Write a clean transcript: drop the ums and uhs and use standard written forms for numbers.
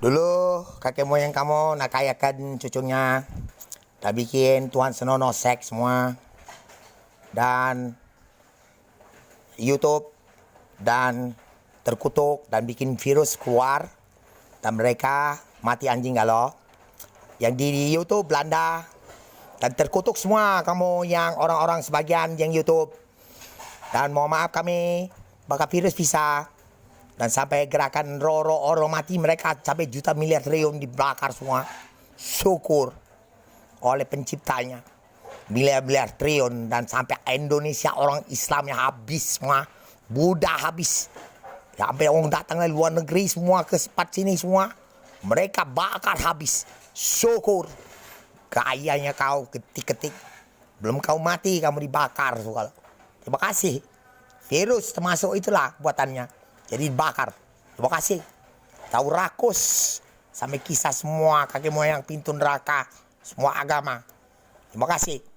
Dulu kakek moyang kamu nak kayakan cucunya, dah bikin Tuhan Senonoh seks semua, dan YouTube, dan terkutuk, dan bikin virus keluar, dan mereka mati anjing galau. Yang di YouTube Belanda, dan terkutuk semua kamu yang orang-orang sebagian yang YouTube. Dan mohon maaf kami, bakal virus bisa. Dan sampai gerakan orang mati mereka sampai juta miliar triliun dibakar semua. Syukur oleh penciptanya. Miliar-miliar triliun. Dan sampai Indonesia orang Islamnya habis semua. Buddha habis. Sampai orang datang dari luar negeri semua ke tempat sini semua. Mereka bakar habis. Syukur. Kayanya kau ketik-ketik. Belum kau mati kamu dibakar. Terima kasih. Virus termasuk itulah buatannya. Jadi bakar. Terima kasih. Tahu rakus. Sampai kisah semua kakek moyang pintu neraka. Semua agama. Terima kasih.